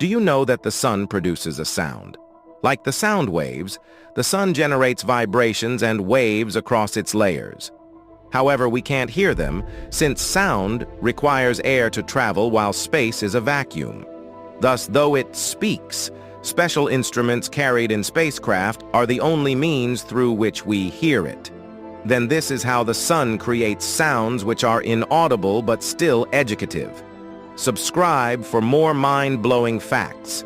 Do you know that the sun produces a sound? Like the sound waves, the sun generates vibrations and waves across its layers. However, we can't hear them, since sound requires air to travel while space is a vacuum. Thus, though it speaks, special instruments carried in spacecraft are the only means through which we hear it. Then this is how the sun creates sounds which are inaudible but still educative. Subscribe for more mind-blowing facts.